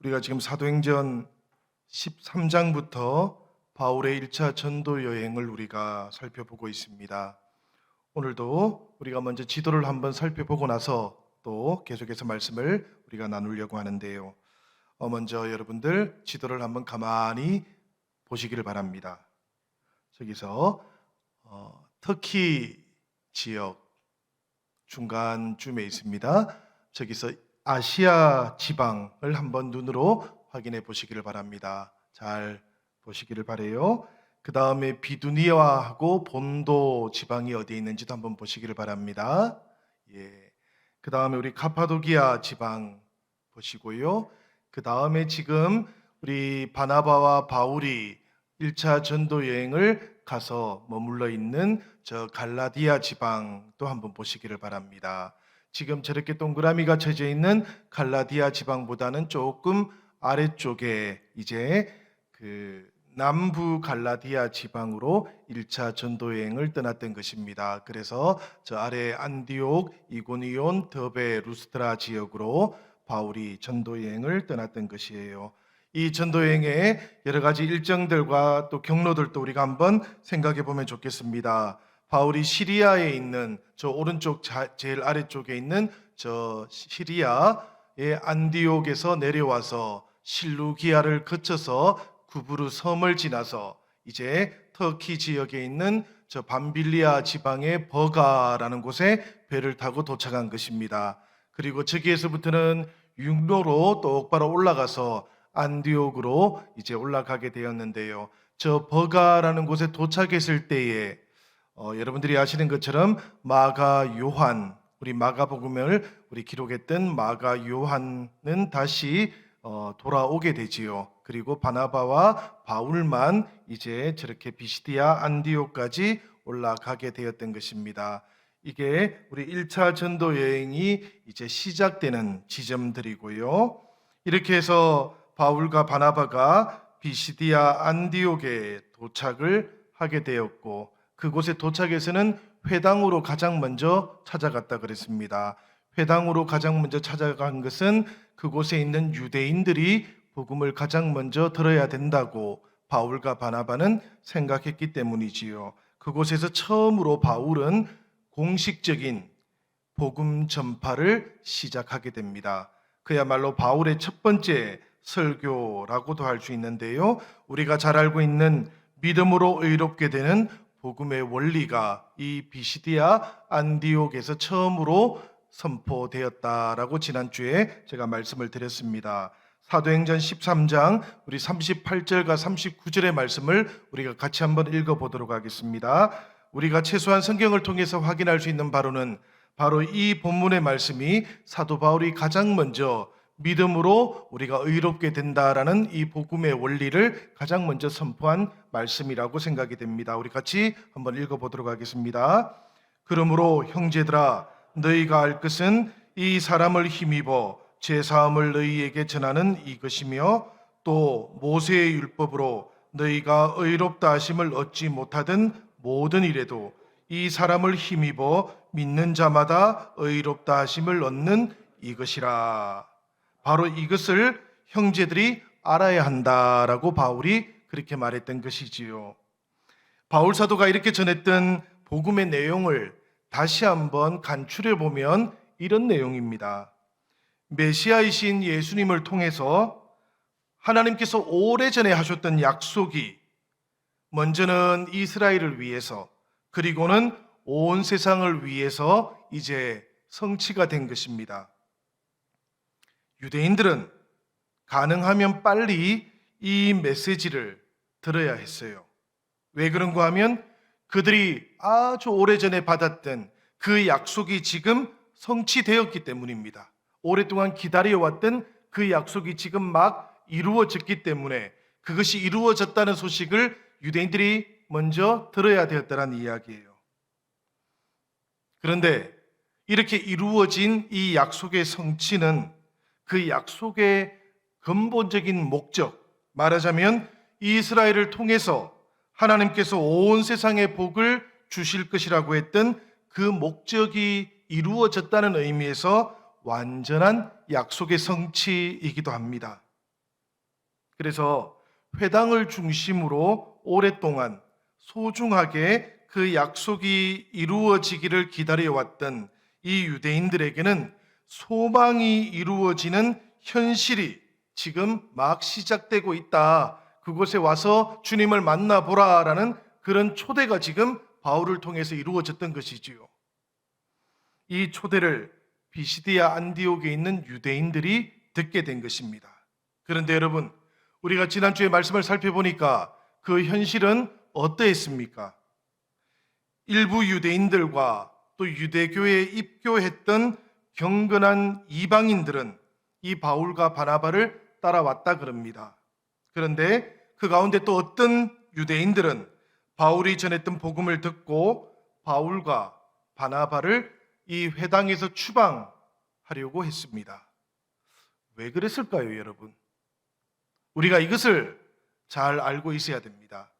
우리가 지금 사도행전 13장부터 바울의 1차 전도 여행을 우리가 살펴보고 있습니다. 오늘도 우리가 먼저 지도를 한번 살펴보고 나서 또 계속해서 말씀을 우리가 나누려고 하는데요. 먼저 여러분들 지도를 한번 가만히 보시기를 바랍니다. 저기서 터키 지역 중간쯤에 있습니다. 저기서 아시아 지방을 한번 눈으로 확인해 보시기를 바랍니다. 잘 보시기를 바래요. 그 다음에 비두니아하고 본도 지방이 어디에 있는지도 한번 보시기를 바랍니다. 예. 그 다음에 우리 카파도기아 지방 보시고요. 그 다음에 지금 우리 바나바와 바울이 1차 전도 여행을 가서 머물러 있는 저 갈라디아 지방도 한번 보시기를 바랍니다. 지금 저렇게 동그라미가 쳐져 있는 갈라디아 지방보다는 조금 아래쪽에 이제 그 남부 갈라디아 지방으로 1차 전도 여행을 떠났던 것입니다. 그래서 저 아래 안디옥, 이고니온, 더베, 루스트라 지역으로 바울이 전도 여행을 떠났던 것이에요. 이 전도 여행의 여러 가지 일정들과 또 경로들도 우리가 한번 생각해 보면 좋겠습니다. 바울이 시리아에 있는 저 오른쪽 제일 아래쪽에 있는 저 시리아의 안디옥에서 내려와서 실루기아를 거쳐서 구브루 섬을 지나서 이제 터키 지역에 있는 저 밤빌리아 지방의 버가라는 곳에 배를 타고 도착한 것입니다. 그리고 저기에서부터는 육로로 똑바로 올라가서 안디옥으로 이제 올라가게 되었는데요. 저 버가라는 곳에 도착했을 때에 여러분들이 아시는 것처럼 마가 요한, 우리 마가복음을 우리 기록했던 마가 요한은 다시 돌아오게 되지요. 그리고 바나바와 바울만 이제 저렇게 비시디아 안디옥까지 올라가게 되었던 것입니다. 이게 우리 1차 전도 여행이 이제 시작되는 지점들이고요. 이렇게 해서 바울과 바나바가 비시디아 안디옥에 도착을 하게 되었고, 그곳에 도착해서는 회당으로 가장 먼저 찾아갔다 그랬습니다. 회당으로 가장 먼저 찾아간 것은 그곳에 있는 유대인들이 복음을 가장 먼저 들어야 된다고 바울과 바나바는 생각했기 때문이지요. 그곳에서 처음으로 바울은 공식적인 복음 전파를 시작하게 됩니다. 그야말로 바울의 첫 번째 설교라고도 할 수 있는데요. 우리가 잘 알고 있는 믿음으로 의롭게 되는 복음의 원리가 이 비시디아 안디옥에서 처음으로 선포되었다라고 지난주에 제가 말씀을 드렸습니다. 사도행전 13장 우리 38절과 39절의 말씀을 우리가 같이 한번 읽어보도록 하겠습니다. 우리가 최소한 성경을 통해서 확인할 수 있는 바로는 바로 이 본문의 말씀이 사도 바울이 가장 먼저 믿음으로 우리가 의롭게 된다라는 이 복음의 원리를 가장 먼저 선포한 말씀이라고 생각이 됩니다. 우리 같이 한번 읽어보도록 하겠습니다. 그러므로 형제들아, 너희가 알 것은 이 사람을 힘입어 제사함을 너희에게 전하는 이것이며, 또 모세의 율법으로 너희가 의롭다 하심을 얻지 못하던 모든 일에도 이 사람을 힘입어 믿는 자마다 의롭다 하심을 얻는 이것이라. 바로 이것을 형제들이 알아야 한다라고 바울이 그렇게 말했던 것이지요. 바울 사도가 이렇게 전했던 복음의 내용을 다시 한번 간추려 보면 이런 내용입니다. 메시아이신 예수님을 통해서 하나님께서 오래전에 하셨던 약속이 먼저는 이스라엘을 위해서, 그리고는 온 세상을 위해서 이제 성취가 된 것입니다. 유대인들은 가능하면 빨리 이 메시지를 들어야 했어요. 왜 그런가 하면 그들이 아주 오래전에 받았던 그 약속이 지금 성취되었기 때문입니다. 오랫동안 기다려왔던 그 약속이 지금 막 이루어졌기 때문에 그것이 이루어졌다는 소식을 유대인들이 먼저 들어야 되었다는 이야기예요. 그런데 이렇게 이루어진 이 약속의 성취는 그 약속의 근본적인 목적, 말하자면 이스라엘을 통해서 하나님께서 온 세상의 복을 주실 것이라고 했던 그 목적이 이루어졌다는 의미에서 완전한 약속의 성취이기도 합니다. 그래서 회당을 중심으로 오랫동안 소중하게 그 약속이 이루어지기를 기다려왔던 이 유대인들에게는 소망이 이루어지는 현실이 지금 막 시작되고 있다. 그곳에 와서 주님을 만나보라라는 그런 초대가 지금 바울을 통해서 이루어졌던 것이지요. 이 초대를 비시디아 안디옥에 있는 유대인들이 듣게 된 것입니다. 그런데 여러분, 우리가 지난주에 말씀을 살펴보니까 그 현실은 어떠했습니까? 일부 유대인들과 또 유대교에 입교했던 경건한 이방인들은 이 바울과 바나바를 따라왔다 그럽니다. 그런데 그 가운데 또 어떤 유대인들은 바울이 전했던 복음을 듣고 바울과 바나바를 이 회당에서 추방하려고 했습니다. 왜 그랬을까요, 여러분? 우리가 이것을 잘 알고 있어야 됩니다.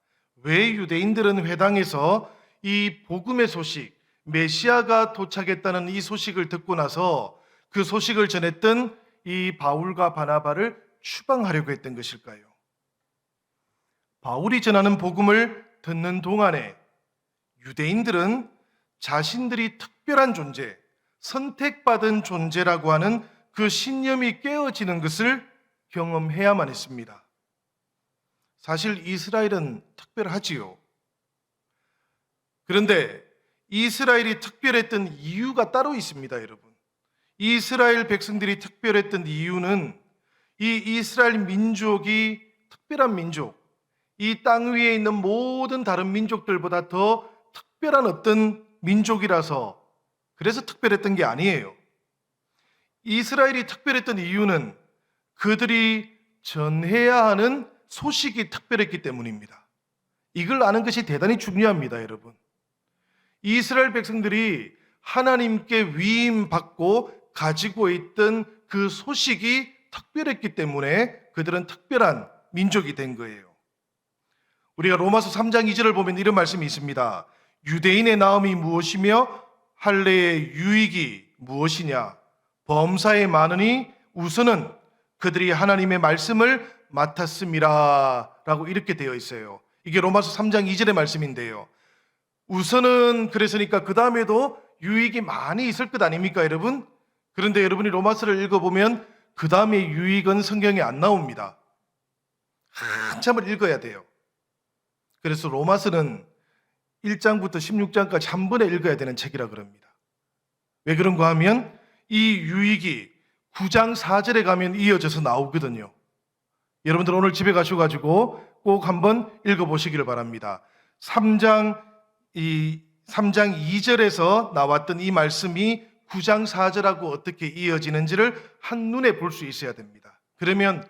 왜 유대인들은 회당에서 이 복음의 소식, 메시아가 도착했다는 이 소식을 듣고 나서 그 소식을 전했던 이 바울과 바나바를 추방하려고 했던 것일까요? 바울이 전하는 복음을 듣는 동안에 유대인들은 자신들이 특별한 존재, 선택받은 존재라고 하는 그 신념이 깨어지는 것을 경험해야만 했습니다. 사실 이스라엘은 특별하지요. 그런데 이스라엘이 특별했던 이유가 따로 있습니다, 여러분. 이스라엘 백성들이 특별했던 이유는 이 이스라엘 민족이 특별한 민족, 이 땅 위에 있는 모든 다른 민족들보다 더 특별한 어떤 민족이라서 그래서 특별했던 게 아니에요. 이스라엘이 특별했던 이유는 그들이 전해야 하는 소식이 특별했기 때문입니다. 이걸 아는 것이 대단히 중요합니다, 여러분. 이스라엘 백성들이 하나님께 위임받고 가지고 있던 그 소식이 특별했기 때문에 그들은 특별한 민족이 된 거예요. 우리가 로마서 3장 2절을 보면 이런 말씀이 있습니다. 유대인의 나음이 무엇이며 할례의 유익이 무엇이냐? 범사에 많으니 우선은 그들이 하나님의 말씀을 맡았음이라 라고 이렇게 되어 있어요. 이게 로마서 3장 2절의 말씀인데요. 우선은 그랬으니까 그 다음에도 유익이 많이 있을 것 아닙니까, 여러분? 그런데 여러분이 로마서를 읽어보면 그 다음에 유익은 성경에 안 나옵니다. 한참을 읽어야 돼요. 그래서 로마서는 1장부터 16장까지 한 번에 읽어야 되는 책이라 그럽니다. 왜 그런가 하면 이 유익이 9장 4절에 가면 이어져서 나오거든요. 여러분들 오늘 집에 가셔가지고 꼭 한번 읽어보시기를 바랍니다. 3장 2절에서 나왔던 이 말씀이 9장 4절하고 어떻게 이어지는지를 한눈에 볼 수 있어야 됩니다. 그러면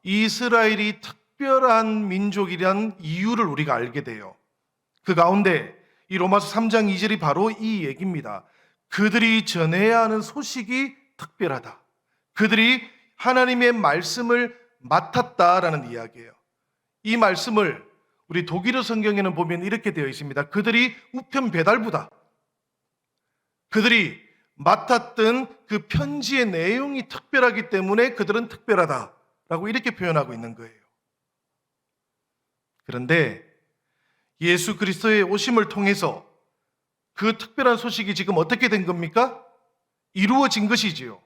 이스라엘이 특별한 민족이란 이유를 우리가 알게 돼요. 그 가운데 이 로마서 3장 2절이 바로 이 얘기입니다. 그들이 전해야 하는 소식이 특별하다. 그들이 하나님의 말씀을 맡았다라는 이야기예요. 이 말씀을 우리 독일어 성경에는 보면 이렇게 되어 있습니다. 그들이 우편 배달부다. 그들이 맡았던 그 편지의 내용이 특별하기 때문에 그들은 특별하다라고 이렇게 표현하고 있는 거예요. 그런데 예수 그리스도의 오심을 통해서 그 특별한 소식이 지금 어떻게 된 겁니까? 이루어진 것이지요.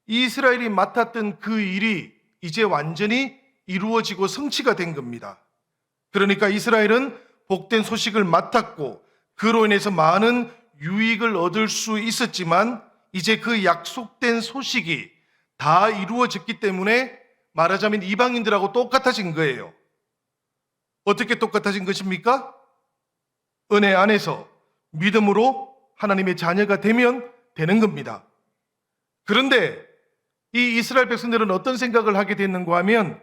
이스라엘이 맡았던 그 일이 이제 완전히 이루어지고 성취가 된 겁니다. 그러니까 이스라엘은 복된 소식을 맡았고 그로 인해서 많은 유익을 얻을 수 있었지만 이제 그 약속된 소식이 다 이루어졌기 때문에 말하자면 이방인들하고 똑같아진 거예요. 어떻게 똑같아진 것입니까? 은혜 안에서 믿음으로 하나님의 자녀가 되면 되는 겁니다. 그런데 이 이스라엘 백성들은 어떤 생각을 하게 됐는가 하면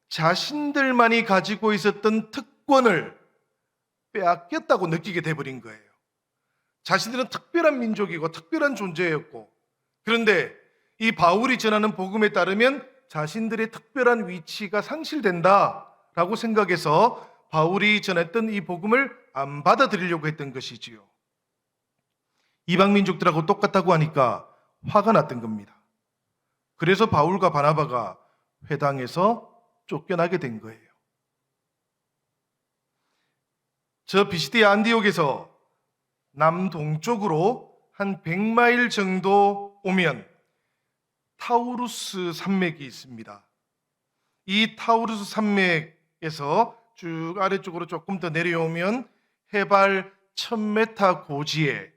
자신들만이 가지고 있었던 특권을 빼앗겼다고 느끼게 돼버린 거예요. 자신들은 특별한 민족이고 특별한 존재였고, 그런데 이 바울이 전하는 복음에 따르면 자신들의 특별한 위치가 상실된다라고 생각해서 바울이 전했던 이 복음을 안 받아들이려고 했던 것이지요. 이방 민족들하고 똑같다고 하니까 화가 났던 겁니다. 그래서 바울과 바나바가 회당에서 쫓겨나게 된 거예요. 저 비시디아 안디옥에서 남동쪽으로 한 100마일 정도 오면 타우루스 산맥이 있습니다. 이 타우루스 산맥에서 쭉 아래쪽으로 조금 더 내려오면 해발 1000m 고지에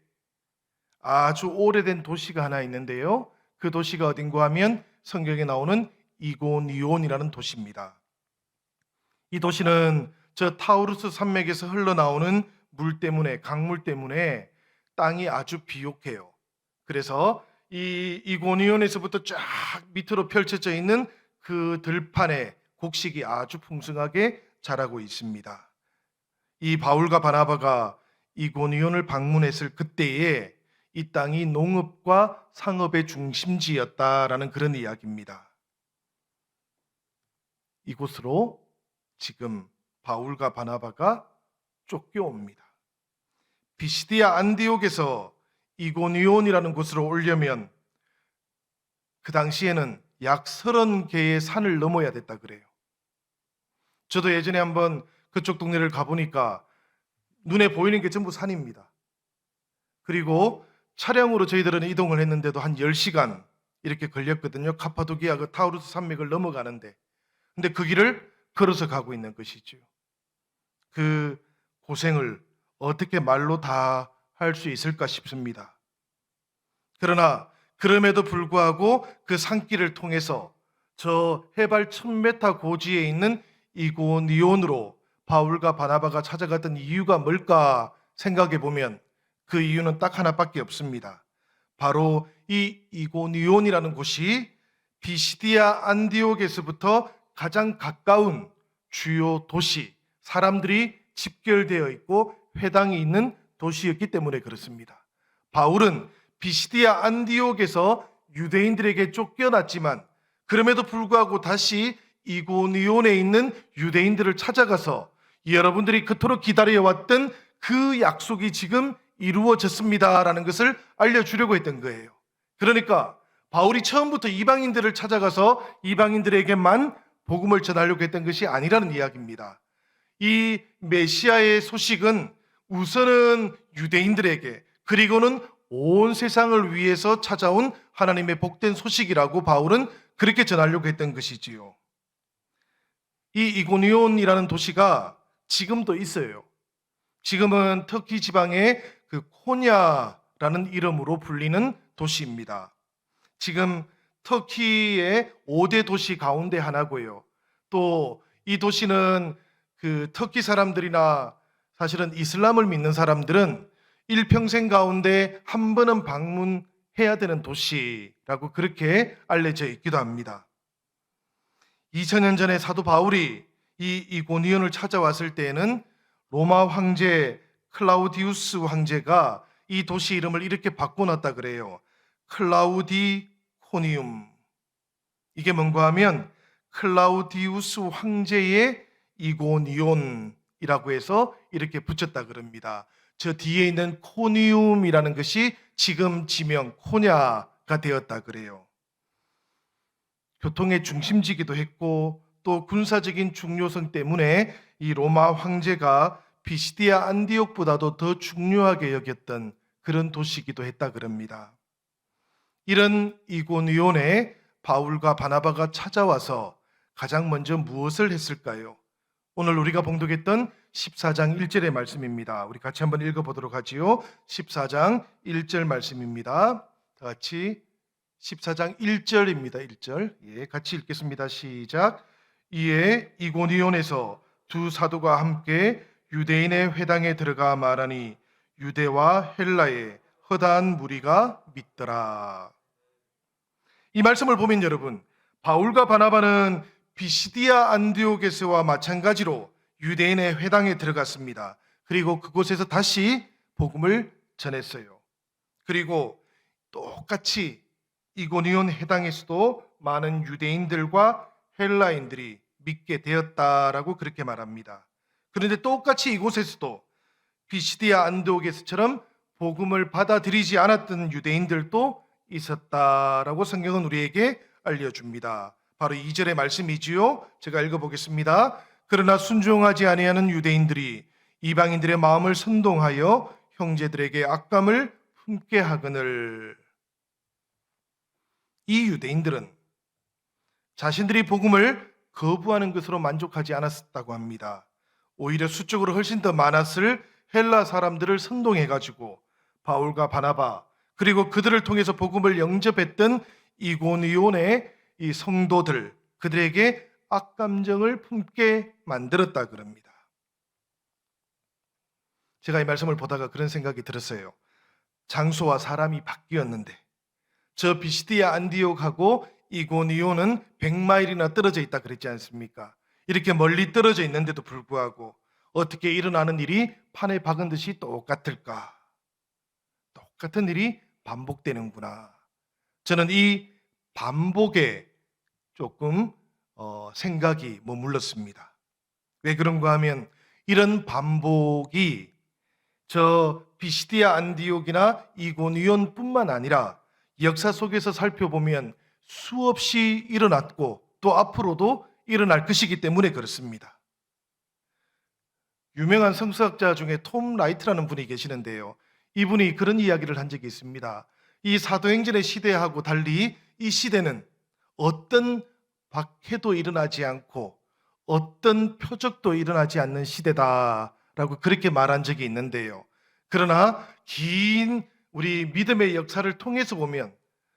아주 오래된 도시가 하나 있는데요. 그 도시가 어딘가 하면 성경에 나오는 이고니온이라는 도시입니다. 이 도시는 저 타우루스 산맥에서 흘러나오는 물 때문에, 강물 때문에 땅이 아주 비옥해요. 그래서 이 이고니온에서부터 쫙 밑으로 펼쳐져 있는 그 들판에 곡식이 아주 풍성하게 자라고 있습니다. 이 바울과 바나바가 이고니온을 방문했을 그때에 이 땅이 농업과 상업의 중심지였다라는 그런 이야기입니다. 이곳으로 지금 바울과 바나바가 쫓겨옵니다. 비시디아 안디옥에서 이고니온이라는 곳으로 오려면 그 당시에는 약 30개의 산을 넘어야 됐다 그래요. 저도 예전에 한번 그쪽 동네를 가보니까 눈에 보이는 게 전부 산입니다. 그리고 차량으로 저희들은 이동을 했는데도 한 10시간 이렇게 걸렸거든요. 카파도기아 그 타우루스 산맥을 넘어가는데. 근데 그 길을 걸어서 가고 있는 것이죠. 그 고생을 어떻게 말로 다 할 수 있을까 싶습니다. 그러나 그럼에도 불구하고 그 산길을 통해서 저 해발 1000m 고지에 있는 이고니온으로 바울과 바나바가 찾아갔던 이유가 뭘까 생각해 보면 그 이유는 딱 하나밖에 없습니다. 바로 이 이고니온이라는 곳이 비시디아 안디옥에서부터 가장 가까운 주요 도시, 사람들이 집결되어 있고 회당이 있는 도시였기 때문에 그렇습니다. 바울은 비시디아 안디옥에서 유대인들에게 쫓겨났지만 그럼에도 불구하고 다시 이고니온에 있는 유대인들을 찾아가서 여러분들이 그토록 기다려왔던 그 약속이 지금 이루어졌습니다라는 것을 알려주려고 했던 거예요. 그러니까 바울이 처음부터 이방인들을 찾아가서 이방인들에게만 복음을 전하려고 했던 것이 아니라는 이야기입니다. 이 메시아의 소식은 우선은 유대인들에게, 그리고는 온 세상을 위해서 찾아온 하나님의 복된 소식이라고 바울은 그렇게 전하려고 했던 것이지요. 이 이고니온이라는 도시가 지금도 있어요. 지금은 터키 지방의 그 코냐라는 이름으로 불리는 도시입니다. 지금 터키의 5대 도시 가운데 하나고요. 또 이 도시는 그 터키 사람들이나 사실은 이슬람을 믿는 사람들은 일평생 가운데 한 번은 방문해야 되는 도시라고 그렇게 알려져 있기도 합니다. 2000년 전에 사도 바울이 이 이고니온을 찾아왔을 때에는 로마 황제 클라우디우스 황제가 이 도시 이름을 이렇게 바꿔놨다 그래요. 클라우디코니움. 이게 뭔가 하면 클라우디우스 황제의 이고니온이라고 해서 이렇게 붙였다 그럽니다. 저 뒤에 있는 코니움이라는 것이 지금 지명 코냐가 되었다 그래요. 교통의 중심지기도 했고 또 군사적인 중요성 때문에 이 로마 황제가 비시디아 안디옥보다도 더 중요하게 여겼던 그런 도시이기도 했다 그럽니다. 이런 이고니온에 바울과 바나바가 찾아와서 가장 먼저 무엇을 했을까요? 오늘 우리가 봉독했던 14장 1절의 말씀입니다. 우리 같이 한번 읽어보도록 하지요. 14장 1절 말씀입니다. 다 같이 14장 1절입니다. 1절. 예, 같이 읽겠습니다. 시작. 이에 이고니온에서 두 사도가 함께 유대인의 회당에 들어가 말하니 유대와 헬라의 허다한 무리가 믿더라. 이 말씀을 보면 여러분, 바울과 바나바는 비시디아 안디옥에서와 마찬가지로 유대인의 회당에 들어갔습니다. 그리고 그곳에서 다시 복음을 전했어요. 그리고 똑같이 이고니온 회당에서도 많은 유대인들과 헬라인들이 믿게 되었다라고 그렇게 말합니다. 그런데 똑같이 이곳에서도 비시디아 안디옥에서처럼 복음을 받아들이지 않았던 유대인들도 있었다라고 성경은 우리에게 알려줍니다. 바로 2절의 말씀이지요. 제가 읽어보겠습니다. 그러나 순종하지 아니하는 유대인들이 이방인들의 마음을 선동하여 형제들에게 악감을 품게 하거늘. 이 유대인들은 자신들이 복음을 거부하는 것으로 만족하지 않았다고 합니다. 오히려 수적으로 훨씬 더 많았을 헬라 사람들을 선동해가지고 바울과 바나바 그리고 그들을 통해서 복음을 영접했던 이고니온의 이 성도들, 그들에게 악감정을 품게 만들었다 그럽니다. 제가 이 말씀을 보다가 그런 생각이 들었어요. 장소와 사람이 바뀌었는데 저 비시디아 안디옥하고 이고니온은 100마일이나 떨어져 있다 그랬지 않습니까? 이렇게 멀리 떨어져 있는데도 불구하고 어떻게 일어나는 일이 판에 박은 듯이 똑같을까? 똑같은 일이 반복되는구나. 저는 이 반복에 조금 생각이 머물렀습니다. 왜 그런가 하면 이런 반복이 저 비시디아 안디옥이나 이고니온뿐만 아니라 역사 속에서 살펴보면 수없이 일어났고 또 앞으로도 일어날 것이기 때문에 그렇습니다. 유명한 성서학자 중에 톰 라이트라는 분이 계시는데요. 이분이 그런 이야기를 한 적이 있습니다. 이 사도행전의 시대하고 달리 이 시대는 어떤 박해도 일어나지 않고 어떤 표적도 일어나지 않는 시대다라고 그렇게 말한 적이 있는데요. 그러나 긴 우리 믿음의 역사를 통해서 보면,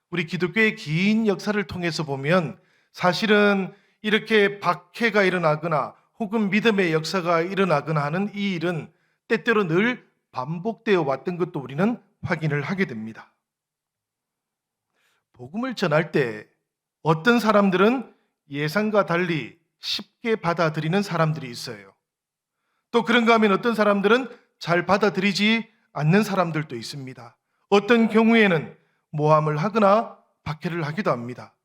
우리 기독교의 긴 역사를 통해서 보면 사실은 이렇게 박해가 일어나거나 혹은 믿음의 역사가 일어나거나 하는 이 일은 때때로 늘 반복되어 왔던 것도 우리는 확인을 하게 됩니다. 복음을 전할 때 어떤 사람들은 예상과 달리 쉽게 받아들이는 사람들이 있어요. 또 그런가 하면 어떤 사람들은 잘 받아들이지 않는 사람들도 있습니다. 어떤 경우에는 모함을 하거나 박해를 하기도 합니다.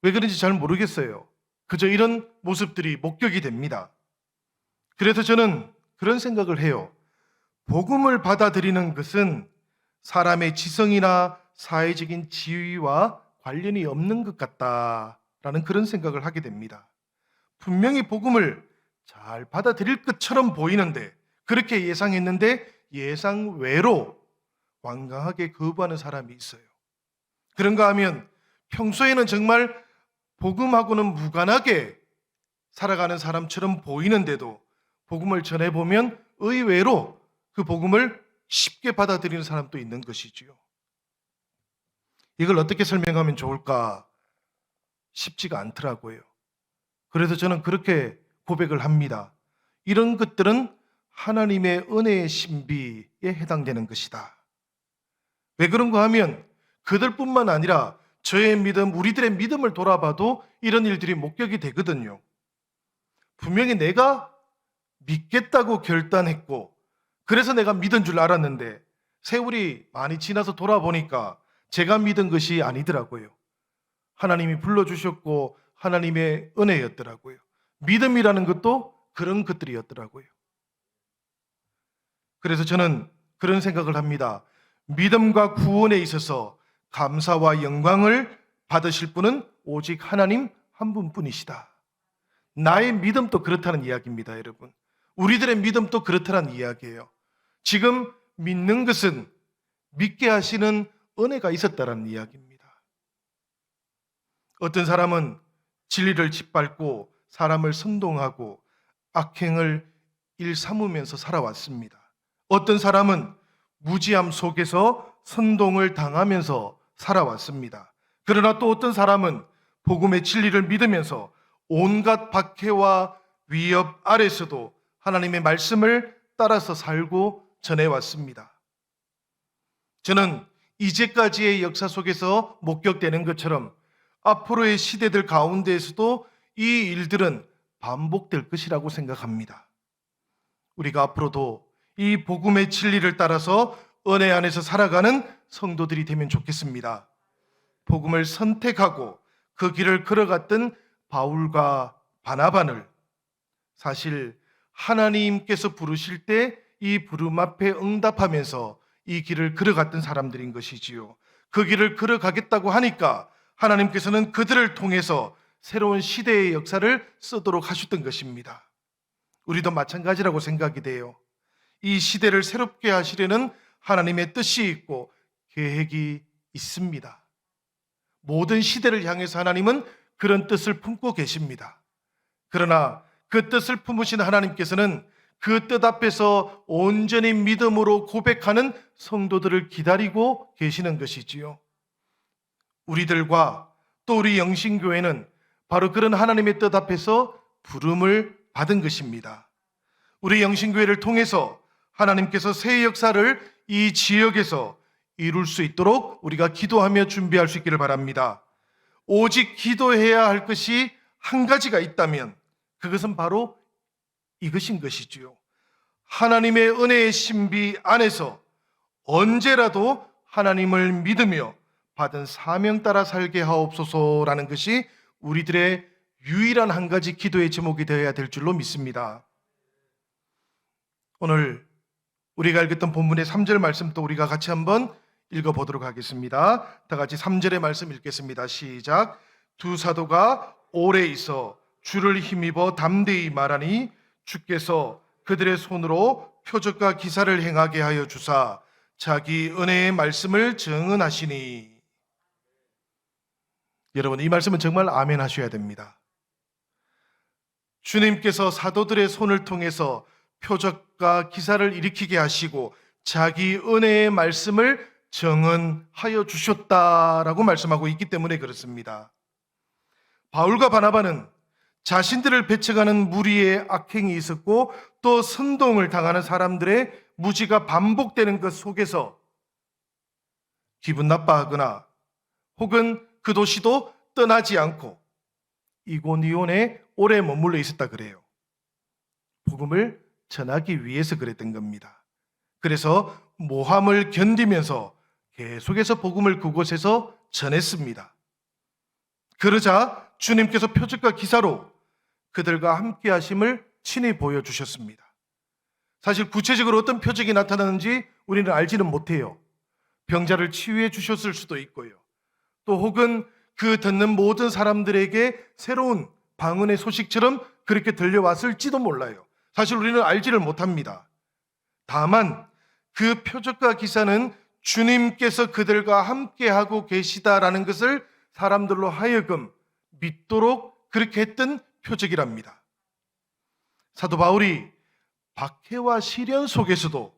왜 그런지 잘 모르겠어요. 그저 이런 모습들이 목격이 됩니다. 그래서 저는 그런 생각을 해요. 복음을 받아들이는 것은 사람의 지성이나 사회적인 지위와 관련이 없는 것 같다라는 그런 생각을 하게 됩니다. 분명히 복음을 잘 받아들일 것처럼 보이는데, 그렇게 예상했는데 예상 외로 완강하게 거부하는 사람이 있어요. 그런가 하면 평소에는 정말 복음하고는 무관하게 살아가는 사람처럼 보이는데도 복음을 전해보면 의외로 그 복음을 쉽게 받아들이는 사람도 있는 것이지요. 이걸 어떻게 설명하면 좋을까 쉽지가 않더라고요. 그래서 저는 그렇게 고백을 합니다. 이런 것들은 하나님의 은혜의 신비에 해당되는 것이다. 왜 그런가 하면 그들뿐만 아니라 저의 믿음, 우리들의 믿음을 돌아봐도 이런 일들이 목격이 되거든요. 분명히 내가 믿겠다고 결단했고 그래서 내가 믿은 줄 알았는데 세월이 많이 지나서 돌아보니까 제가 믿은 것이 아니더라고요. 하나님이 불러주셨고 하나님의 은혜였더라고요. 믿음이라는 것도 그런 것들이었더라고요. 그래서 저는 그런 생각을 합니다. 믿음과 구원에 있어서 감사와 영광을 받으실 분은 오직 하나님 한 분뿐이시다. 나의 믿음도 그렇다는 이야기입니다, 여러분. 우리들의 믿음도 그렇다는 이야기예요. 지금 믿는 것은 믿게 하시는 은혜가 있었다는 이야기입니다. 어떤 사람은 진리를 짓밟고 사람을 선동하고 악행을 일삼으면서 살아왔습니다. 어떤 사람은 무지함 속에서 선동을 당하면서 살아왔습니다. 그러나 또 어떤 사람은 복음의 진리를 믿으면서 온갖 박해와 위협 아래서도 하나님의 말씀을 따라서 살고 전해왔습니다. 저는 이제까지의 역사 속에서 목격되는 것처럼 앞으로의 시대들 가운데에서도 이 일들은 반복될 것이라고 생각합니다. 우리가 앞으로도 이 복음의 진리를 따라서 은혜 안에서 살아가는 성도들이 되면 좋겠습니다. 복음을 선택하고 그 길을 걸어갔던 바울과 바나바를 사실 하나님께서 부르실 때 이 부름 앞에 응답하면서 이 길을 걸어갔던 사람들인 것이지요. 그 길을 걸어가겠다고 하니까 하나님께서는 그들을 통해서 새로운 시대의 역사를 쓰도록 하셨던 것입니다. 우리도 마찬가지라고 생각이 돼요. 이 시대를 새롭게 하시려는 하나님의 뜻이 있고 계획이 있습니다. 모든 시대를 향해서 하나님은 그런 뜻을 품고 계십니다. 그러나 그 뜻을 품으신 하나님께서는 그 뜻 앞에서 온전히 믿음으로 고백하는 성도들을 기다리고 계시는 것이지요. 우리들과 또 우리 영신교회는 바로 그런 하나님의 뜻 앞에서 부름을 받은 것입니다. 우리 영신교회를 통해서 하나님께서 새 역사를 이 지역에서 이룰 수 있도록 우리가 기도하며 준비할 수 있기를 바랍니다. 오직 기도해야 할 것이 한 가지가 있다면 그것은 바로 이것인 것이지요. 하나님의 은혜의 신비 안에서 언제라도 하나님을 믿으며 받은 사명 따라 살게 하옵소서라는 것이 우리들의 유일한 한 가지 기도의 제목이 되어야 될 줄로 믿습니다. 오늘 우리가 읽었던 본문의 3절 말씀도 우리가 같이 한번 읽어보도록 하겠습니다. 다 같이 3절의 말씀 읽겠습니다. 시작. 두 사도가 오래 있어 주를 힘입어 담대히 말하니 주께서 그들의 손으로 표적과 기사를 행하게 하여 주사 자기 은혜의 말씀을 증언하시니. 여러분, 이 말씀은 정말 아멘 하셔야 됩니다. 주님께서 사도들의 손을 통해서 표적과 기사를 일으키게 하시고 자기 은혜의 말씀을 증언하여 주셨다라고 말씀하고 있기 때문에 그렇습니다. 바울과 바나바는 자신들을 배척하는 무리의 악행이 있었고 또 선동을 당하는 사람들의 무지가 반복되는 것 속에서 기분 나빠하거나 혹은 그 도시도 떠나지 않고 이고니온에 오래 머물러 있었다 그래요. 복음을 전하기 위해서 그랬던 겁니다. 그래서 모함을 견디면서 계속해서 복음을 그곳에서 전했습니다. 그러자 주님께서 표적과 기사로 그들과 함께 하심을 친히 보여주셨습니다. 사실 구체적으로 어떤 표적이 나타나는지 우리는 알지는 못해요. 병자를 치유해 주셨을 수도 있고요. 또 혹은 그 듣는 모든 사람들에게 새로운 방언의 소식처럼 그렇게 들려왔을지도 몰라요. 사실 우리는 알지를 못합니다. 다만 그 표적과 기사는 주님께서 그들과 함께하고 계시다라는 것을 사람들로 하여금 믿도록 그렇게 했던 표적이랍니다. 사도 바울이 박해와 시련 속에서도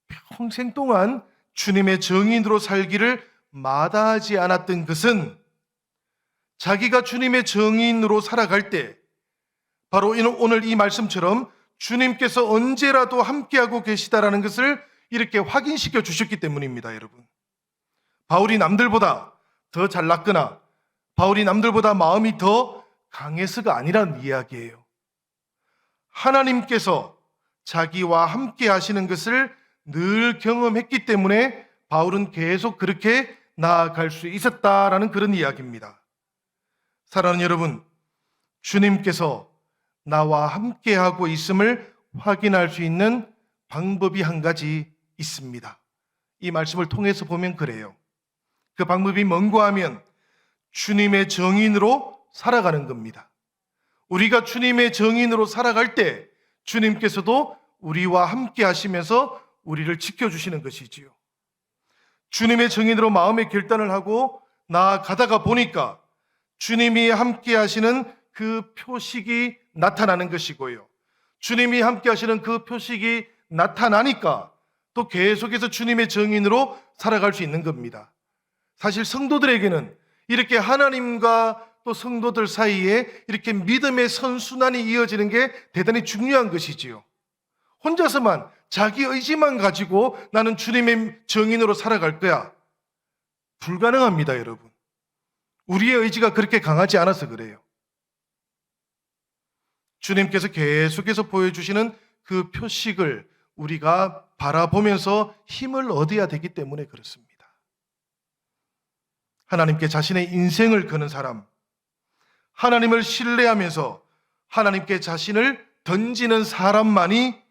평생 동안 주님의 증인으로 살기를 마다하지 않았던 것은 자기가 주님의 증인으로 살아갈 때 바로 오늘 이 말씀처럼 주님께서 언제라도 함께하고 계시다라는 것을 이렇게 확인시켜 주셨기 때문입니다, 여러분. 바울이 남들보다 더 잘났거나 바울이 남들보다 마음이 더 강해서가 아니라는 이야기예요. 하나님께서 자기와 함께 하시는 것을 늘 경험했기 때문에 바울은 계속 그렇게 나아갈 수 있었다라는 그런 이야기입니다. 사랑하는 여러분, 주님께서 나와 함께하고 있음을 확인할 수 있는 방법이 한 가지 있습니다. 이 말씀을 통해서 보면 그래요. 그 방법이 뭔가 하면 주님의 증인으로 살아가는 겁니다. 우리가 주님의 증인으로 살아갈 때 주님께서도 우리와 함께 하시면서 우리를 지켜주시는 것이지요. 주님의 증인으로 마음의 결단을 하고 나아가다가 보니까 주님이 함께 하시는 그 표식이 나타나는 것이고요. 주님이 함께 하시는 그 표식이 나타나니까 또 계속해서 주님의 증인으로 살아갈 수 있는 겁니다. 사실 성도들에게는 이렇게 하나님과 또 성도들 사이에 이렇게 믿음의 선순환이 이어지는 게 대단히 중요한 것이지요. 혼자서만 자기 의지만 가지고 나는 주님의 증인으로 살아갈 거야. 불가능합니다, 여러분. 우리의 의지가 그렇게 강하지 않아서 그래요. 주님께서 계속해서 보여주시는 그 표식을 우리가 바라보면서 힘을 얻어야 되기 때문에 그렇습니다. 하나님께 자신의 인생을 거는 사람, 하나님을 신뢰하면서 하나님께 자신을 던지는 사람만이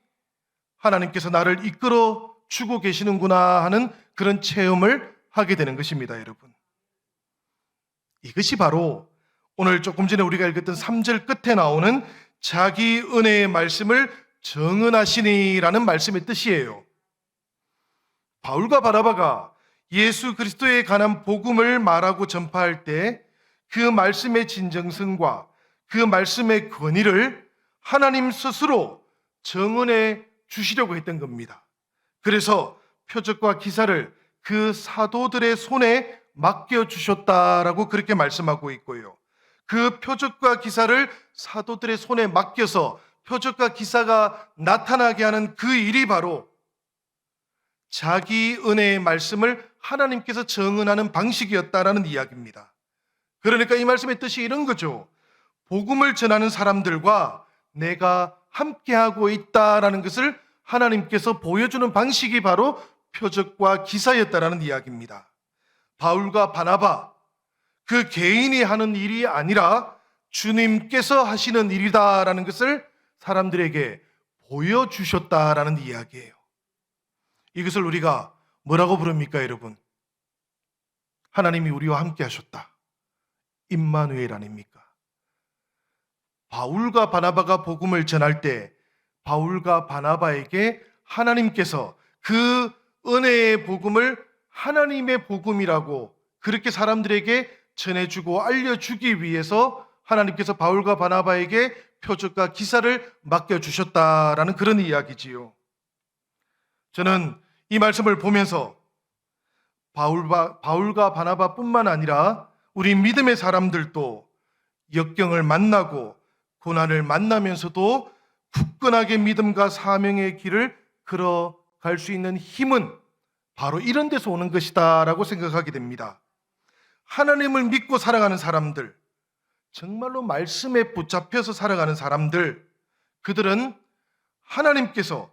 하나님께서 나를 이끌어 주고 계시는구나 하는 그런 체험을 하게 되는 것입니다, 여러분. 이것이 바로 오늘 조금 전에 우리가 읽었던 3절 끝에 나오는 자기 은혜의 말씀을 정언하시니라는 말씀의 뜻이에요. 바울과 바나바가 예수 그리스도에 관한 복음을 말하고 전파할 때 그 말씀의 진정성과 그 말씀의 권위를 하나님 스스로 정언해 주시려고 했던 겁니다. 그래서 표적과 기사를 그 사도들의 손에 맡겨주셨다라고 그렇게 말씀하고 있고요. 그 표적과 기사를 사도들의 손에 맡겨서 표적과 기사가 나타나게 하는 그 일이 바로 자기 은혜의 말씀을 하나님께서 정언하는 방식이었다라는 이야기입니다. 그러니까 이 말씀의 뜻이 이런 거죠. 복음을 전하는 사람들과 내가 함께하고 있다라는 것을 하나님께서 보여주는 방식이 바로 표적과 기사였다라는 이야기입니다. 바울과 바나바, 그 개인이 하는 일이 아니라 주님께서 하시는 일이다라는 것을 사람들에게 보여주셨다라는 이야기예요. 이것을 우리가 뭐라고 부릅니까, 여러분? 하나님이 우리와 함께 하셨다. 임마누엘 아닙니까? 바울과 바나바가 복음을 전할 때 바울과 바나바에게 하나님께서 그 은혜의 복음을 하나님의 복음이라고 그렇게 사람들에게 전해주고 알려주기 위해서 하나님께서 바울과 바나바에게 표적과 기사를 맡겨주셨다라는 그런 이야기지요. 저는 이 말씀을 보면서 바울과 바나바뿐만 아니라 우리 믿음의 사람들도 역경을 만나고 고난을 만나면서도 굳건하게 믿음과 사명의 길을 걸어갈 수 있는 힘은 바로 이런 데서 오는 것이다 라고 생각하게 됩니다. 하나님을 믿고 살아가는 사람들, 정말로 말씀에 붙잡혀서 살아가는 사람들, 그들은 하나님께서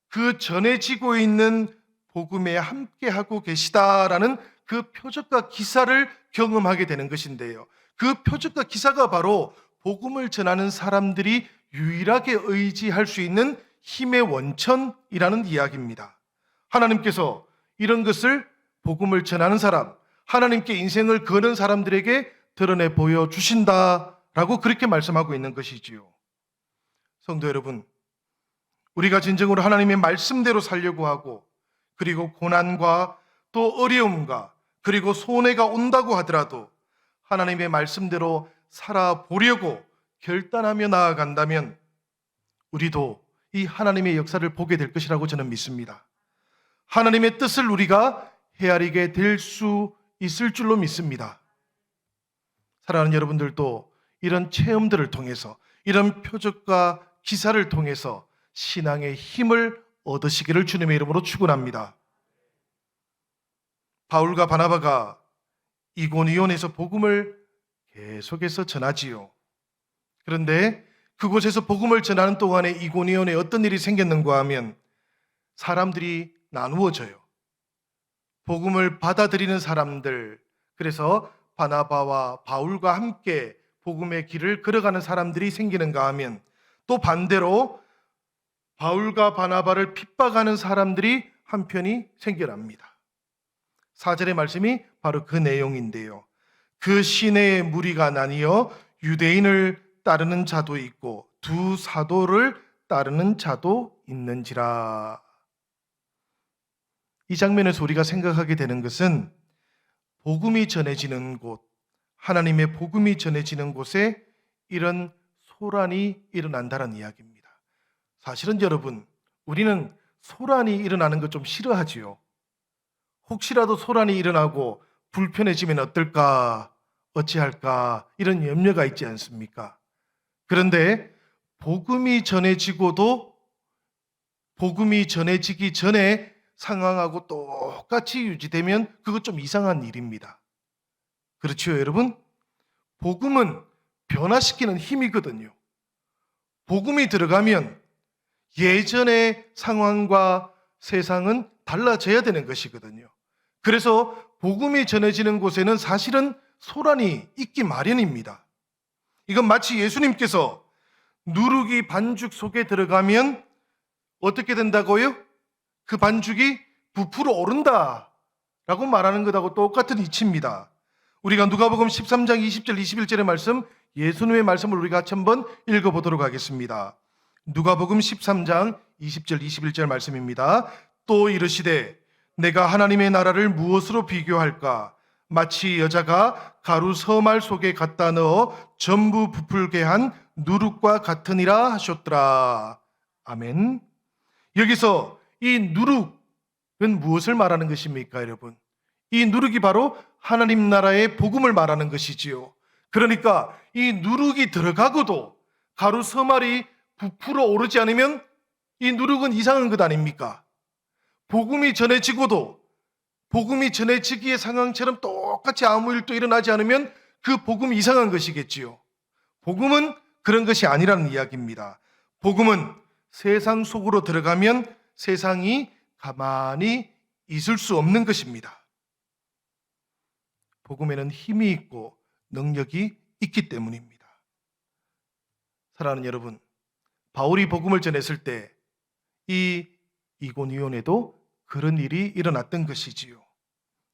그 전해지고 있는 복음에 함께하고 계시다라는 그 표적과 기사를 경험하게 되는 것인데요. 그 표적과 기사가 바로 복음을 전하는 사람들이 유일하게 의지할 수 있는 힘의 원천이라는 이야기입니다. 하나님께서 이런 것을 복음을 전하는 사람, 하나님께 인생을 거는 사람들에게 드러내 보여주신다라고 그렇게 말씀하고 있는 것이지요. 성도 여러분, 우리가 진정으로 하나님의 말씀대로 살려고 하고 그리고 고난과 또 어려움과 그리고 손해가 온다고 하더라도 하나님의 말씀대로 살아보려고 결단하며 나아간다면 우리도 이 하나님의 역사를 보게 될 것이라고 저는 믿습니다. 하나님의 뜻을 우리가 헤아리게 될 수 있을 줄로 믿습니다. 사랑하는 여러분들도 이런 체험들을 통해서 이런 표적과 기사를 통해서 신앙의 힘을 얻으시기를 주님의 이름으로 축원합니다. 바울과 바나바가 이고니온에서 복음을 계속해서 전하지요. 그런데 그곳에서 복음을 전하는 동안에 이고니온에 어떤 일이 생겼는가 하면 사람들이 나누어져요. 복음을 받아들이는 사람들, 그래서 바나바와 바울과 함께 복음의 길을 걸어가는 사람들이 생기는가 하면 또 반대로 바울과 바나바를 핍박하는 사람들이 한편이 생겨납니다. 4절의 말씀이 바로 그 내용인데요. 그 시내의 무리가 나뉘어 유대인을 따르는 자도 있고 두 사도를 따르는 자도 있는지라. 이 장면에서 우리가 생각하게 되는 것은 복음이 전해지는 곳, 하나님의 복음이 전해지는 곳에 이런 소란이 일어난다는 이야기입니다. 사실은 여러분, 우리는 소란이 일어나는 거 좀 싫어하지요. 혹시라도 소란이 일어나고 불편해지면 어떨까, 어찌할까 이런 염려가 있지 않습니까? 그런데 복음이 전해지고도 복음이 전해지기 전에 상황하고 똑같이 유지되면 그것 좀 이상한 일입니다. 그렇죠, 여러분? 복음은 변화시키는 힘이거든요. 복음이 들어가면 예전의 상황과 세상은 달라져야 되는 것이거든요. 그래서 복음이 전해지는 곳에는 사실은 소란이 있기 마련입니다. 이건 마치 예수님께서 누룩이 반죽 속에 들어가면 어떻게 된다고요? 그 반죽이 부풀어 오른다라고 라고 말하는 것하고 똑같은 이치입니다. 우리가 누가복음 13장 20절 21절의 말씀, 예수님의 말씀을 우리가 같이 한번 읽어보도록 하겠습니다. 누가복음 13장 20절 21절 말씀입니다. 또 이르시되 내가 하나님의 나라를 무엇으로 비교할까? 마치 여자가 가루 서말 속에 갖다 넣어 전부 부풀게 한 누룩과 같으니라 하셨더라. 아멘. 여기서 이 누룩은 무엇을 말하는 것입니까, 여러분? 이 누룩이 바로 하나님 나라의 복음을 말하는 것이지요. 그러니까 이 누룩이 들어가고도 가루 서말이 부풀어 오르지 않으면 이 누룩은 이상한 것 아닙니까? 복음이 전해지고도 복음이 전해지기의 상황처럼 똑같이 아무 일도 일어나지 않으면 그 복음이 이상한 것이겠지요. 복음은 그런 것이 아니라는 이야기입니다. 복음은 세상 속으로 들어가면 세상이 가만히 있을 수 없는 것입니다. 복음에는 힘이 있고 능력이 있기 때문입니다. 사랑하는 여러분, 바울이 복음을 전했을 때 이 이고니온에도 그런 일이 일어났던 것이지요.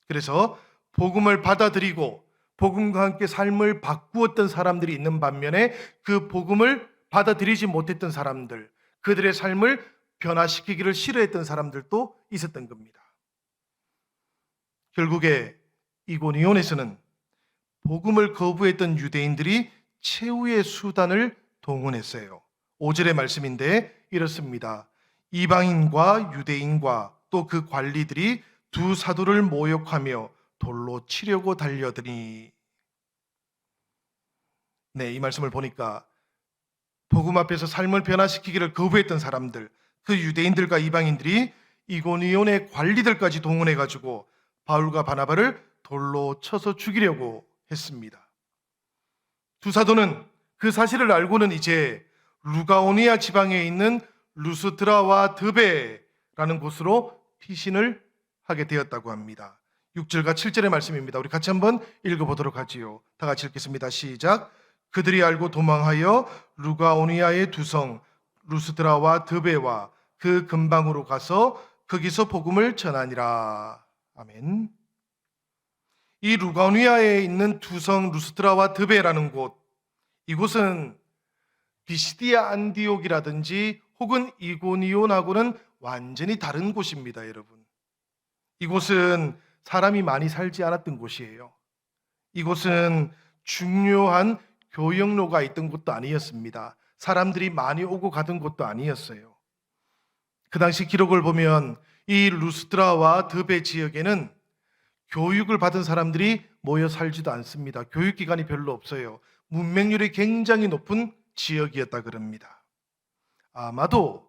그래서 복음을 받아들이고 복음과 함께 삶을 바꾸었던 사람들이 있는 반면에 그 복음을 받아들이지 못했던 사람들, 그들의 삶을 변화시키기를 싫어했던 사람들도 있었던 겁니다. 결국에 이고니온에서는 복음을 거부했던 유대인들이 최후의 수단을 동원했어요. 5절의 말씀인데 이렇습니다. 이방인과 유대인과 또 그 관리들이 두 사도를 모욕하며 돌로 치려고 달려드니. 네, 이 말씀을 보니까 복음 앞에서 삶을 변화시키기를 거부했던 사람들, 그 유대인들과 이방인들이 이고니온의 관리들까지 동원해가지고 바울과 바나바를 돌로 쳐서 죽이려고 했습니다. 두 사도는 그 사실을 알고는 이제 루가오니아 지방에 있는 루스드라와 드베라는 곳으로 피신을 하게 되었다고 합니다. 6절과 7절의 말씀입니다. 우리 같이 한번 읽어보도록 하지요. 다 같이 읽겠습니다. 시작. 그들이 알고 도망하여 루가오니아의 두 성 루스드라와 드베와 그 근방으로 가서 거기서 복음을 전하니라. 아멘. 이 루가오니아에 있는 두 성 루스드라와 드베라는 곳, 이곳은 비시디아 안디옥이라든지 혹은 이고니온하고는 완전히 다른 곳입니다, 여러분. 이곳은 사람이 많이 살지 않았던 곳이에요. 이곳은 중요한 교역로가 있던 곳도 아니었습니다. 사람들이 많이 오고 가던 곳도 아니었어요. 그 당시 기록을 보면 이 루스드라와 드베 지역에는 교육을 받은 사람들이 모여 살지도 않습니다. 교육기관이 별로 없어요. 문맹률이 굉장히 높은 지역이었다 그럽니다. 아마도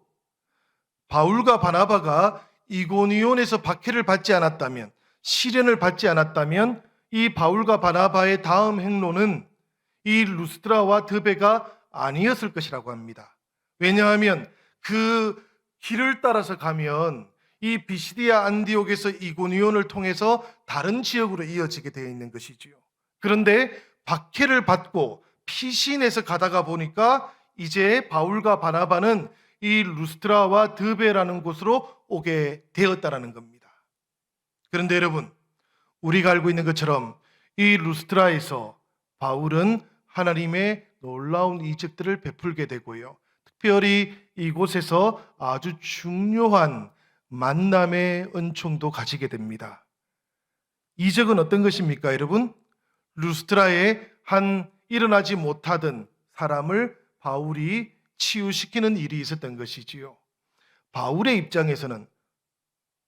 바울과 바나바가 이고니온에서 박해를 받지 않았다면, 시련을 받지 않았다면 이 바울과 바나바의 다음 행로는 이 루스드라와 드베가 아니었을 것이라고 합니다. 왜냐하면 그 길을 따라서 가면 이 비시디아 안디옥에서 이고니온을 통해서 다른 지역으로 이어지게 되어 있는 것이지요. 그런데 박해를 받고 피신해서 가다가 보니까 이제 바울과 바나바는 이 루스드라와 드베라는 곳으로 오게 되었다라는 겁니다. 그런데 여러분, 우리가 알고 있는 것처럼 이 루스드라에서 바울은 하나님의 놀라운 이적들을 베풀게 되고요. 특별히 이곳에서 아주 중요한 만남의 은총도 가지게 됩니다. 이적은 어떤 것입니까, 여러분? 루스드라에 한 일어나지 못하던 사람을 바울이 치유시키는 일이 있었던 것이지요. 바울의 입장에서는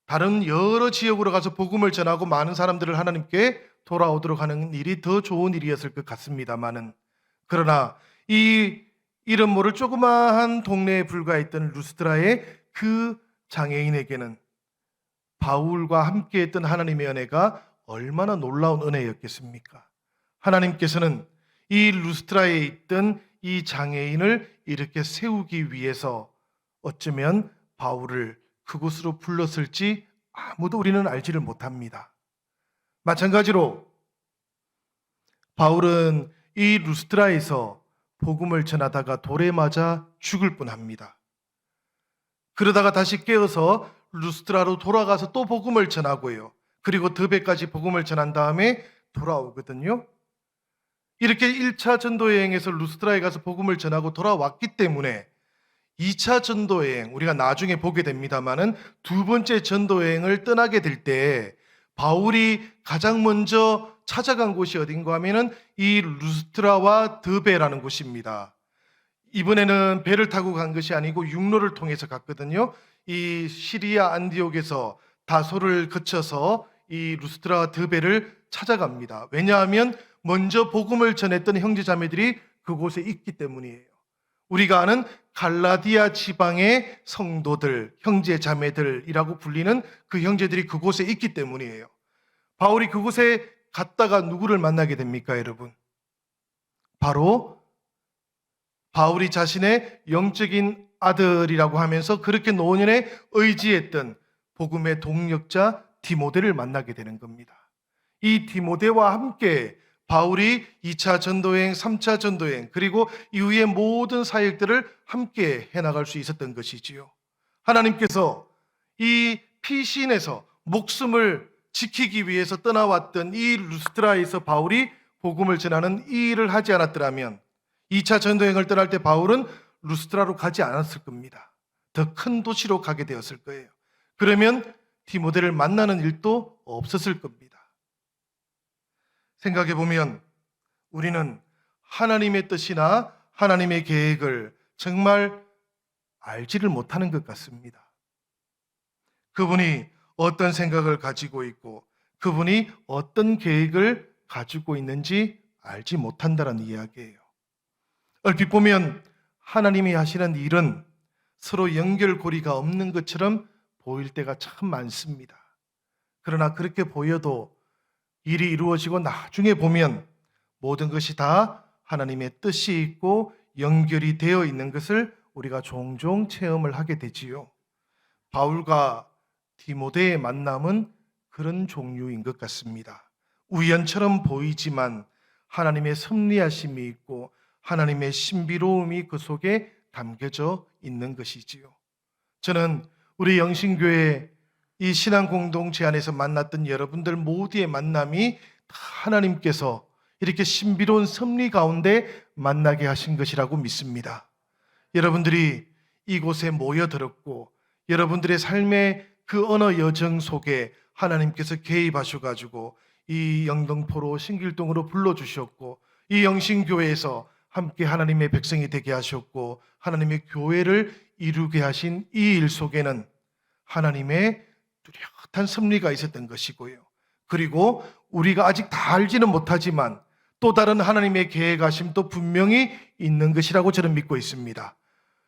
다른 여러 지역으로 가서 복음을 전하고 많은 사람들을 하나님께 돌아오도록 하는 일이 더 좋은 일이었을 것 같습니다만은, 그러나 이 이름 모를 조그마한 동네에 불과했던 루스드라의 그 장애인에게는 바울과 함께했던 하나님의 은혜가 얼마나 놀라운 은혜였겠습니까? 하나님께서는 이 루스드라에 있던 이 장애인을 이렇게 세우기 위해서 어쩌면 바울을 그곳으로 불렀을지 아무도 우리는 알지를 못합니다. 마찬가지로 바울은 이 루스드라에서 복음을 전하다가 돌에 맞아 죽을 뻔합니다. 그러다가 다시 깨어서 루스드라로 돌아가서 또 복음을 전하고요. 그리고 드베까지 복음을 전한 다음에 돌아오거든요. 이렇게 1차 전도 여행에서 루스드라에 가서 복음을 전하고 돌아왔기 때문에 2차 전도 여행, 우리가 나중에 보게 됩니다만은 두 번째 전도 여행을 떠나게 될 때 바울이 가장 먼저 찾아간 곳이 어딘가 하면은 이 루스트라와 드베라는 곳입니다. 이번에는 배를 타고 간 것이 아니고 육로를 통해서 갔거든요. 이 시리아 안디옥에서 다소를 거쳐서 이 루스트라와 드베를 찾아갑니다. 왜냐하면 먼저 복음을 전했던 형제자매들이 그곳에 있기 때문이에요. 우리가 아는 갈라디아 지방의 성도들, 형제자매들이라고 불리는 그 형제들이 그곳에 있기 때문이에요. 바울이 그곳에 갔다가 누구를 만나게 됩니까, 여러분? 바로 바울이 자신의 영적인 아들이라고 하면서 그렇게 노년에 의지했던 복음의 동력자 디모데를 만나게 되는 겁니다. 이 디모데와 함께 바울이 2차 전도여행, 3차 전도여행, 그리고 이후의 모든 사역들을 함께 해나갈 수 있었던 것이지요. 하나님께서 이 피신에서 목숨을 지키기 위해서 떠나왔던 이 루스트라에서 바울이 복음을 전하는 이 일을 하지 않았더라면 2차 전도여행을 떠날 때 바울은 루스트라로 가지 않았을 겁니다. 더 큰 도시로 가게 되었을 거예요. 그러면 디모데를 만나는 일도 없었을 겁니다. 생각해 보면 우리는 하나님의 뜻이나 하나님의 계획을 정말 알지를 못하는 것 같습니다. 그분이 어떤 생각을 가지고 있고 그분이 어떤 계획을 가지고 있는지 알지 못한다는 이야기예요. 얼핏 보면 하나님이 하시는 일은 서로 연결고리가 없는 것처럼 보일 때가 참 많습니다. 그러나 그렇게 보여도 일이 이루어지고 나중에 보면 모든 것이 다 하나님의 뜻이 있고 연결이 되어 있는 것을 우리가 종종 체험을 하게 되지요. 바울과 디모데의 만남은 그런 종류인 것 같습니다. 우연처럼 보이지만 하나님의 섭리하심이 있고 하나님의 신비로움이 그 속에 담겨져 있는 것이지요. 저는 우리 영신교회 이 신앙 공동체 안에서 만났던 여러분들 모두의 만남이 다 하나님께서 이렇게 신비로운 섭리 가운데 만나게 하신 것이라고 믿습니다. 여러분들이 이곳에 모여들었고 여러분들의 삶의 그 언어 여정 속에 하나님께서 개입하셔가지고 이 영등포로 신길동으로 불러주셨고 이 영신교회에서 함께 하나님의 백성이 되게 하셨고 하나님의 교회를 이루게 하신 이 일 속에는 하나님의 뚜렷한 섭리가 있었던 것이고요. 그리고 우리가 아직 다 알지는 못하지만 또 다른 하나님의 계획하심도 분명히 있는 것이라고 저는 믿고 있습니다.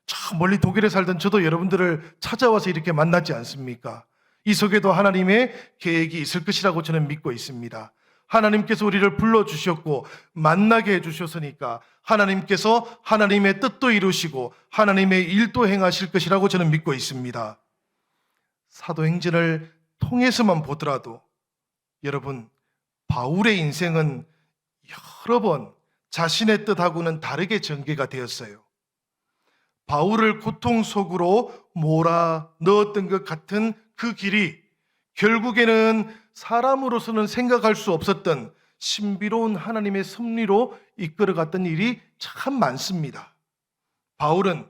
저 멀리 독일에 살던 저도 여러분들을 찾아와서 이렇게 만났지 않습니까? 이 속에도 하나님의 계획이 있을 것이라고 저는 믿고 있습니다. 하나님께서 우리를 불러주셨고 만나게 해주셨으니까 하나님께서 하나님의 뜻도 이루시고 하나님의 일도 행하실 것이라고 저는 믿고 있습니다. 사도행전을 통해서만 보더라도 여러분 바울의 인생은 여러 번 자신의 뜻하고는 다르게 전개가 되었어요. 바울을 고통 속으로 몰아 넣었던 것 같은 그 길이 결국에는 사람으로서는 생각할 수 없었던 신비로운 하나님의 섭리로 이끌어갔던 일이 참 많습니다. 바울은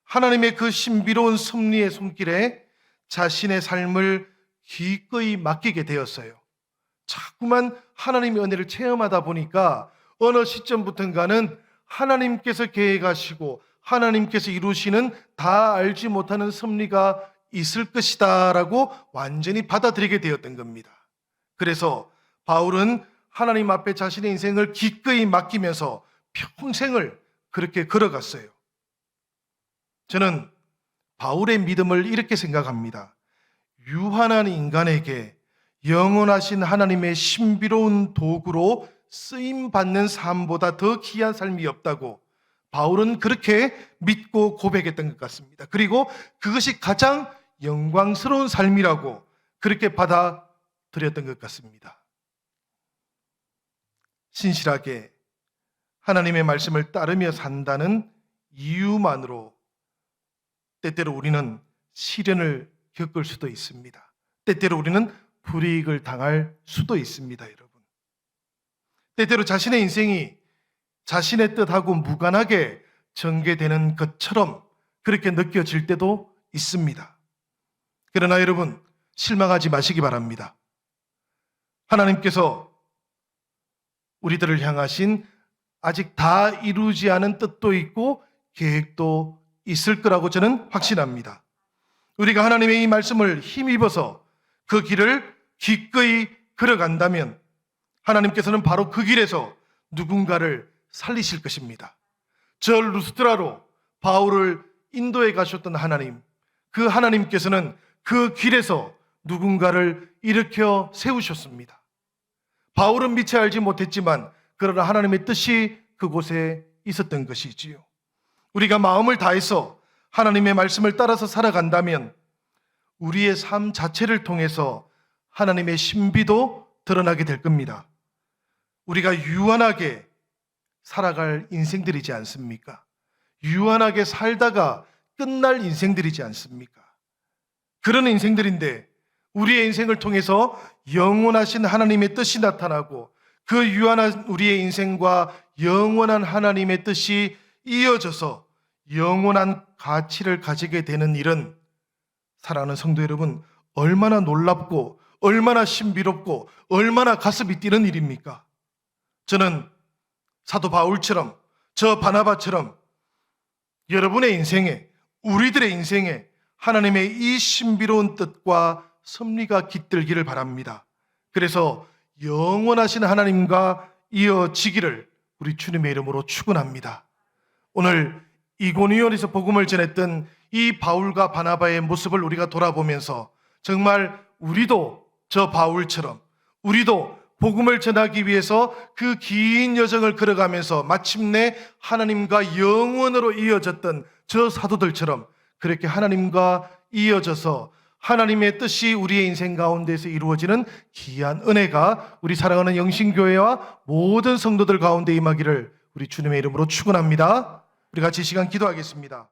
하나님의 그 신비로운 섭리의 손길에 자신의 삶을 기꺼이 맡기게 되었어요. 자꾸만 하나님의 은혜를 체험하다 보니까 어느 시점부터인가는 하나님께서 계획하시고 하나님께서 이루시는 다 알지 못하는 섭리가 있을 것이다 라고 완전히 받아들이게 되었던 겁니다. 그래서 바울은 하나님 앞에 자신의 인생을 기꺼이 맡기면서 평생을 그렇게 걸어갔어요. 저는 바울의 믿음을 이렇게 생각합니다. 유한한 인간에게 영원하신 하나님의 신비로운 도구로 쓰임받는 삶보다 더 귀한 삶이 없다고 바울은 그렇게 믿고 고백했던 것 같습니다. 그리고 그것이 가장 영광스러운 삶이라고 그렇게 받아들였던 것 같습니다. 신실하게 하나님의 말씀을 따르며 산다는 이유만으로 때때로 우리는 시련을 겪을 수도 있습니다. 때때로 우리는 불이익을 당할 수도 있습니다, 여러분. 때때로 자신의 인생이 자신의 뜻하고 무관하게 전개되는 것처럼 그렇게 느껴질 때도 있습니다. 그러나 여러분, 실망하지 마시기 바랍니다. 하나님께서 우리들을 향하신 아직 다 이루지 않은 뜻도 있고 계획도 있을 거라고 저는 확신합니다. 우리가 하나님의 이 말씀을 힘입어서 그 길을 기꺼이 걸어간다면 하나님께서는 바로 그 길에서 누군가를 살리실 것입니다. 저 루스드라로 바울을 인도에 가셨던 하나님, 그 하나님께서는 그 길에서 누군가를 일으켜 세우셨습니다. 바울은 미처 알지 못했지만 그러나 하나님의 뜻이 그곳에 있었던 것이지요. 우리가 마음을 다해서 하나님의 말씀을 따라서 살아간다면 우리의 삶 자체를 통해서 하나님의 신비도 드러나게 될 겁니다. 우리가 유한하게 살아갈 인생들이지 않습니까? 유한하게 살다가 끝날 인생들이지 않습니까? 그런 인생들인데 우리의 인생을 통해서 영원하신 하나님의 뜻이 나타나고 그 유한한 우리의 인생과 영원한 하나님의 뜻이 이어져서 영원한 가치를 가지게 되는 일은 사랑하는 성도 여러분, 얼마나 놀랍고 얼마나 신비롭고 얼마나 가슴이 뛰는 일입니까? 저는 사도 바울처럼 저 바나바처럼 여러분의 인생에, 우리들의 인생에 하나님의 이 신비로운 뜻과 섭리가 깃들기를 바랍니다. 그래서 영원하신 하나님과 이어지기를 우리 주님의 이름으로 축원합니다. 오늘 이고니온에서 복음을 전했던 이 바울과 바나바의 모습을 우리가 돌아보면서 정말 우리도 저 바울처럼 우리도 복음을 전하기 위해서 그 긴 여정을 걸어가면서 마침내 하나님과 영원으로 이어졌던 저 사도들처럼 그렇게 하나님과 이어져서 하나님의 뜻이 우리의 인생 가운데서 이루어지는 귀한 은혜가 우리 사랑하는 영신교회와 모든 성도들 가운데 임하기를 우리 주님의 이름으로 축원합니다. 우리 같이 이 시간 기도하겠습니다.